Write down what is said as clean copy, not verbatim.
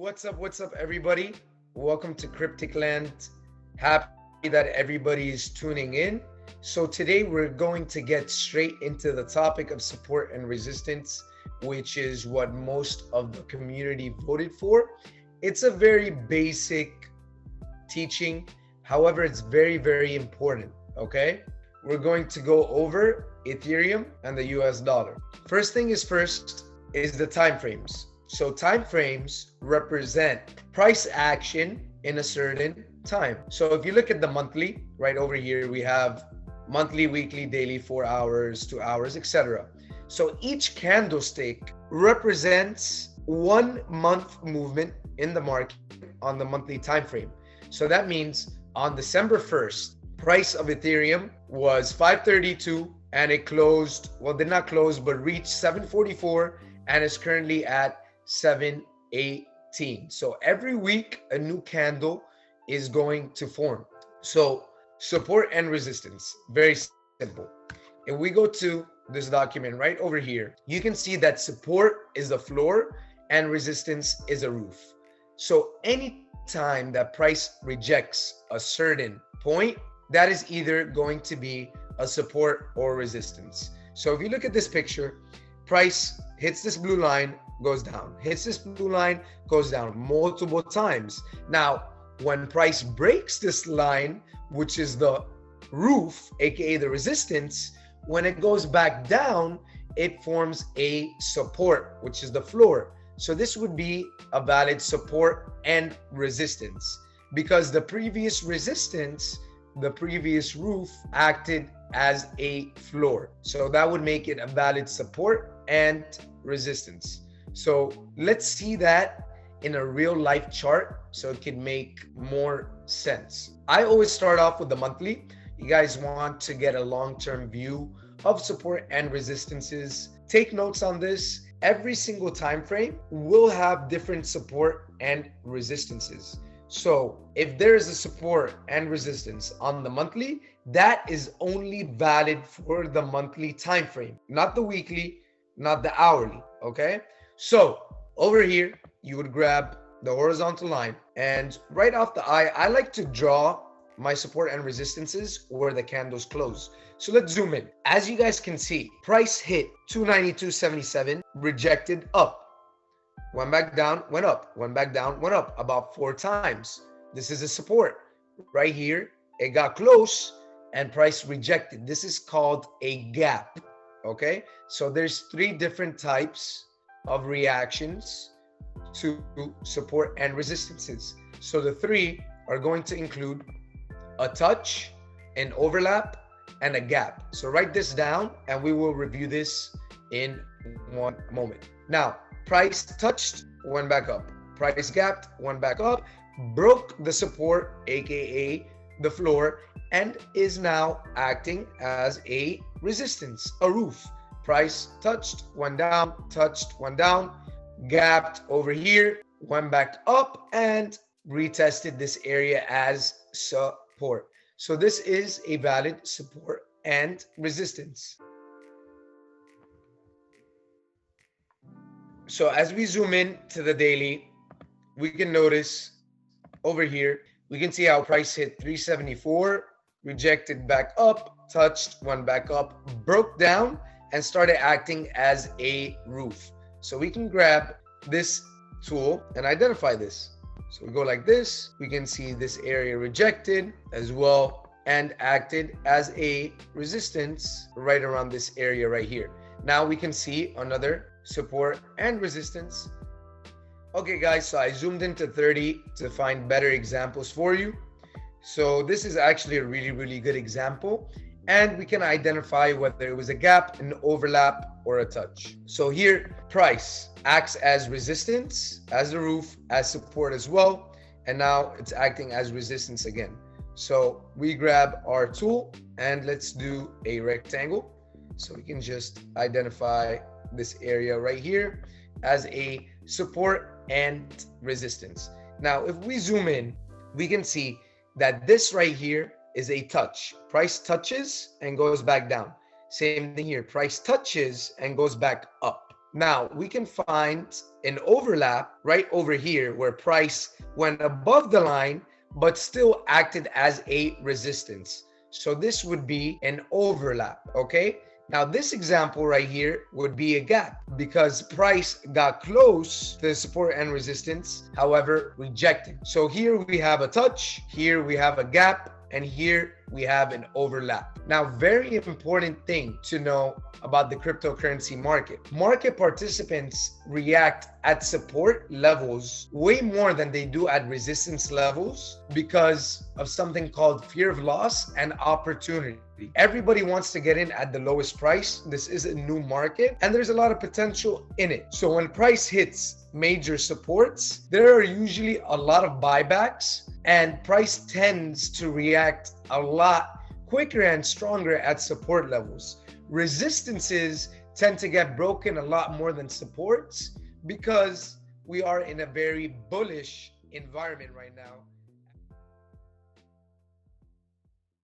What's up, everybody? Welcome to CrypticLand. Happy that everybody is tuning in. So, today we're going to get straight into the topic of support and resistance, which is what most of the community voted for. It's a very basic teaching, however, it's very important. Okay, we're going to go over Ethereum and the US dollar. First thing is first is the time frames. So time frames represent price action in a certain time. So if you look at the monthly, right over here, we have monthly, weekly, daily, 4 hours, 2 hours, etc. So each candlestick represents 1 month movement in the market on the monthly time frame. So that means on December 1st, price of Ethereum was 532 and it closed, well, did not close, but reached 744 and is currently at 718. So every week a new candle is going to form. So support and resistance, very simple. If we go to this document right over here, you can see that support is the floor and resistance is a roof. So any time that price rejects a certain point, that is either going to be a support or resistance. So if you look at this picture, price hits this blue line, goes down, hits this blue line, goes down multiple times. Now, when price breaks this line, which is the roof, aka the resistance, when it goes back down, it forms a support, which is the floor. So this would be a valid support and resistance because the previous resistance, the previous roof acted as a floor. So that would make it a valid support and resistance. So let's see that in a real life chart so it can make more sense. I always start off with the monthly. You guys want to get a long-term view of support and resistances. Take notes on this. Every single time frame will have different support and resistances. So if there is a support and resistance on the monthly, that is only valid for the monthly time frame, not the weekly, not the hourly. Okay, so over here you would grab the horizontal line, and right off the eye, I like to draw my support and resistances where the candles close. So let's zoom in. As you guys can see, price hit 292.77, rejected up, went back down, went up, went back down, went up about 4 times. This is a support right here. It got close and price rejected. This is called a gap. Okay, so there's 3 different types of reactions to support and resistances. So the 3 are going to include a touch, an overlap, and a gap. So write this down and we will review this in one moment. Now, price touched, went back up. Price gapped, went back up, broke the support, aka the floor, and is now acting as a resistance, a roof. Price touched, went down, touched, went down, gapped over here, went back up, and retested this area as support. So this is a valid support and resistance. So as we zoom in to the daily, we can notice over here, we can see how price hit 374, rejected back up, touched, went back up, broke down, and started acting as a roof. So we can grab this tool and identify this. So we go like this, we can see this area rejected as well and acted as a resistance right around this area right here. Now we can see another support and resistance. Okay guys, so I zoomed into 30 to find better examples for you. So this is actually a really good example, and we can identify whether it was a gap, an overlap, or a touch. So here, price acts as resistance, as a roof, as support as well, and now it's acting as resistance again. So we grab our tool and let's do a rectangle. So we can just identify this area right here as a support and resistance. Now, if we zoom in, we can see that this right here is a touch. Price touches and goes back down. Same thing here, price touches and goes back up. Now we can find an overlap right over here where price went above the line but still acted as a resistance. So this would be an overlap, okay? Now this example right here would be a gap because price got close to the support and resistance, however rejected. So here we have a touch, here we have a gap, and here we have an overlap. Now, very important thing to know about the cryptocurrency market. Market participants react at support levels way more than they do at resistance levels because of something called fear of loss and opportunity. Everybody wants to get in at the lowest price. This is a new market and there's a lot of potential in it. So when price hits major supports, there are usually a lot of buybacks and price tends to react a lot quicker and stronger at support levels. Resistances tend to get broken a lot more than supports because we are in a very bullish environment right now